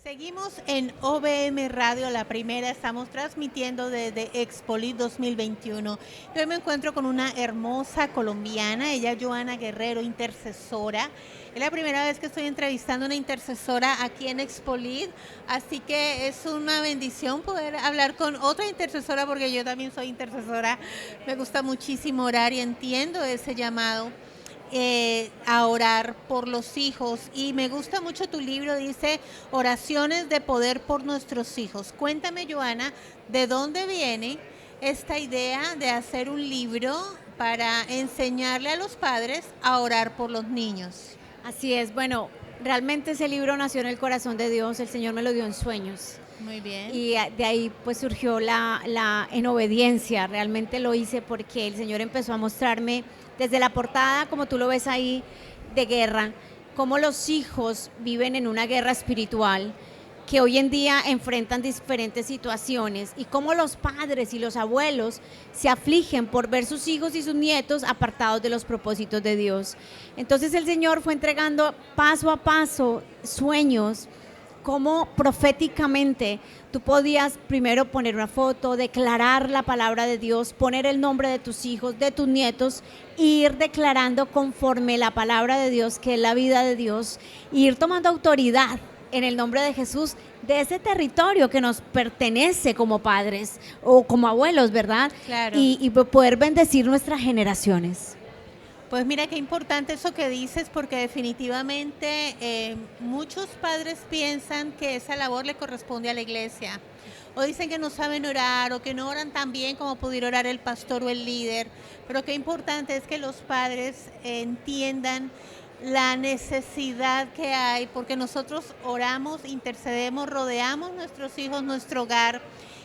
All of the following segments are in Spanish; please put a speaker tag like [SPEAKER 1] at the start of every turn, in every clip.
[SPEAKER 1] Seguimos en OBM Radio, la primera, estamos transmitiendo desde Expolit 2021. Yo me encuentro con una hermosa colombiana, ella es Joana Guerrero, intercesora. Es la primera vez que estoy entrevistando a una intercesora aquí en Expolit, así que es una bendición poder hablar con otra intercesora porque yo también soy intercesora. Me gusta muchísimo orar y entiendo ese llamado. A orar por los hijos, y me gusta mucho tu libro, dice oraciones de poder por nuestros hijos. Cuéntame, Joana, ¿de dónde viene esta idea de hacer un libro para enseñarle a los padres a orar por los niños?
[SPEAKER 2] Así es, bueno, realmente ese libro nació en el corazón de Dios, el Señor me lo dio en sueños.
[SPEAKER 1] Muy bien.
[SPEAKER 2] Y de ahí pues surgió en obediencia, realmente lo hice porque el Señor empezó a mostrarme desde la portada, como tú lo ves ahí, de guerra, cómo los hijos viven en una guerra espiritual, que hoy en día enfrentan diferentes situaciones, y cómo los padres y los abuelos se afligen por ver sus hijos y sus nietos apartados de los propósitos de Dios. Entonces el Señor fue entregando paso a paso sueños, cómo proféticamente tú podías primero poner una foto, declarar la palabra de Dios, poner el nombre de tus hijos, de tus nietos, e ir declarando conforme la palabra de Dios, que es la vida de Dios, e ir tomando autoridad en el nombre de Jesús de ese territorio que nos pertenece como padres o como abuelos, ¿verdad?
[SPEAKER 1] Claro.
[SPEAKER 2] Y poder bendecir nuestras generaciones.
[SPEAKER 1] Pues mira qué importante eso que dices, porque definitivamente muchos padres piensan que esa labor le corresponde a la iglesia, o dicen que no saben orar o que no oran tan bien como pudiera orar el pastor o el líder, pero qué importante es que los padres entiendan la necesidad que hay, porque nosotros oramos, intercedemos, rodeamos nuestros hijos, nuestro hogar,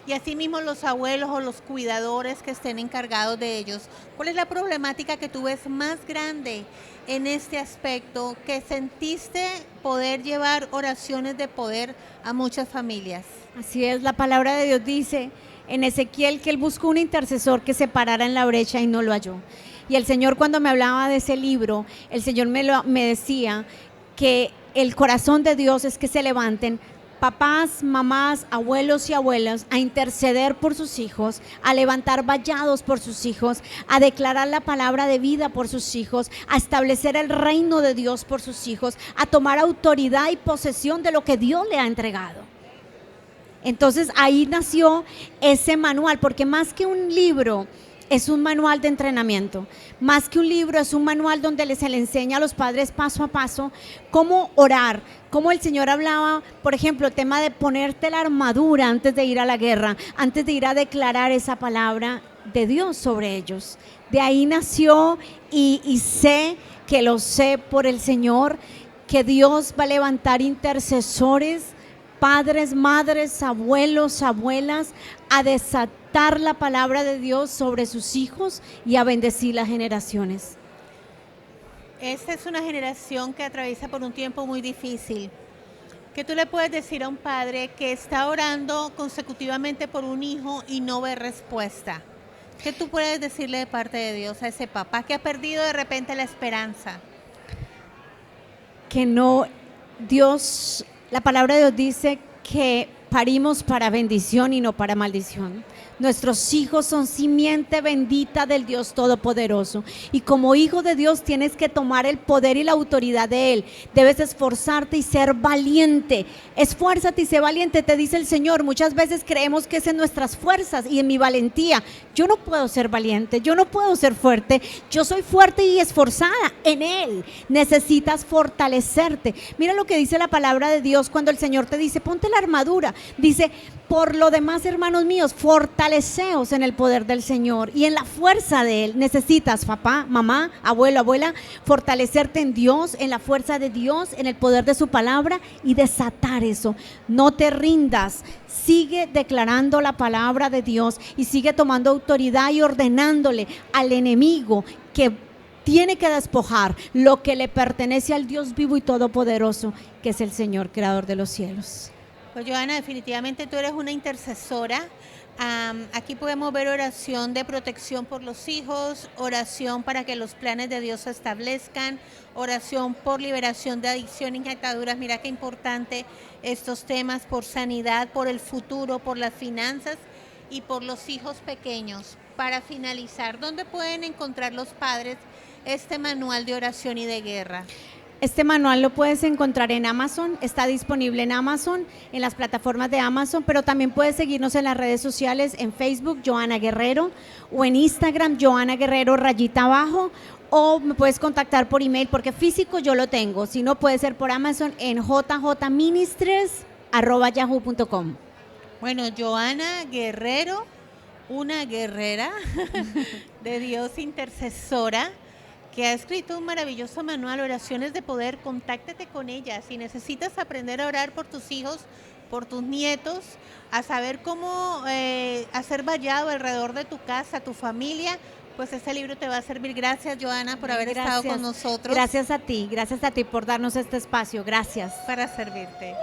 [SPEAKER 1] y asimismo los abuelos o los cuidadores que estén encargados de ellos. ¿Cuál es la problemática que tú ves más grande en este aspecto, que sentiste poder llevar oraciones de poder a muchas familias?
[SPEAKER 2] Así es, la palabra de Dios dice en Ezequiel que él buscó un intercesor que se parara en la brecha y no lo halló. Y el Señor, cuando me hablaba de ese libro, el Señor me decía que el corazón de Dios es que se levanten papás, mamás, abuelos y abuelas a interceder por sus hijos, a levantar vallados por sus hijos, a declarar la palabra de vida por sus hijos, a establecer el reino de Dios por sus hijos, a tomar autoridad y posesión de lo que Dios le ha entregado. Entonces ahí nació ese manual, porque más que un libro, es un manual de entrenamiento, más que un libro, es un manual donde se le enseña a los padres paso a paso cómo orar, cómo el Señor hablaba, por ejemplo, el tema de ponerte la armadura antes de ir a la guerra, antes de ir a declarar esa palabra de Dios sobre ellos. De ahí nació y sé que lo sé por el Señor, que Dios va a levantar intercesores, padres, madres, abuelos, abuelas, a desatar la palabra de Dios sobre sus hijos y a bendecir las generaciones.
[SPEAKER 1] Esta es una generación que atraviesa por un tiempo muy difícil. ¿Qué tú le puedes decir a un padre que está orando consecutivamente por un hijo y no ve respuesta? ¿Qué tú puedes decirle de parte de Dios a ese papá que ha perdido de repente la esperanza?
[SPEAKER 2] Que no, Dios, la palabra de Dios dice que parimos para bendición y no para maldición. Nuestros hijos son simiente bendita del Dios Todopoderoso, y como hijo de Dios tienes que tomar el poder y la autoridad de Él. Debes esforzarte y ser valiente. Esfuérzate y sé valiente, te dice el Señor. Muchas veces creemos que es en nuestras fuerzas y en mi valentía. Yo no puedo ser valiente, yo no puedo ser fuerte. Yo soy fuerte y esforzada en Él. Necesitas fortalecerte. Mira lo que dice la palabra de Dios cuando el Señor te dice, ponte la armadura. Dice, por lo demás, hermanos míos, fortaleceos en el poder del Señor y en la fuerza de Él. Necesitas, papá, mamá, abuelo, abuela, fortalecerte en Dios, en la fuerza de Dios, en el poder de su palabra, y desatar eso. No te rindas, sigue declarando la palabra de Dios y sigue tomando autoridad y ordenándole al enemigo que tiene que despojar lo que le pertenece al Dios vivo y todopoderoso, que es el Señor, creador de los cielos.
[SPEAKER 1] Pues Joana, definitivamente tú eres una intercesora Aquí podemos ver oración de protección por los hijos, oración para que los planes de Dios se establezcan, oración por liberación de adicciones y ataduras. Mira qué importante estos temas, por sanidad, por el futuro, por las finanzas y por los hijos pequeños. Para finalizar, ¿dónde pueden encontrar los padres este manual de oración y de guerra?
[SPEAKER 2] Este manual lo puedes encontrar en Amazon, está disponible en Amazon, en las plataformas de Amazon, pero también puedes seguirnos en las redes sociales, en Facebook, Johanna Guerrero, o en Instagram, Johanna Guerrero, _, o me puedes contactar por email, porque físico yo lo tengo, si no puede ser por Amazon en jjministries@yahoo.com.
[SPEAKER 1] Bueno, Johanna Guerrero, una guerrera de Dios, intercesora, que ha escrito un maravilloso manual, Oraciones de Poder. Contáctate con ella. Si necesitas aprender a orar por tus hijos, por tus nietos, a saber cómo hacer vallado alrededor de tu casa, tu familia, pues este libro te va a servir. Gracias, Johanna, por haber estado con nosotros.
[SPEAKER 2] Gracias a ti por darnos este espacio. Gracias.
[SPEAKER 1] Para servirte.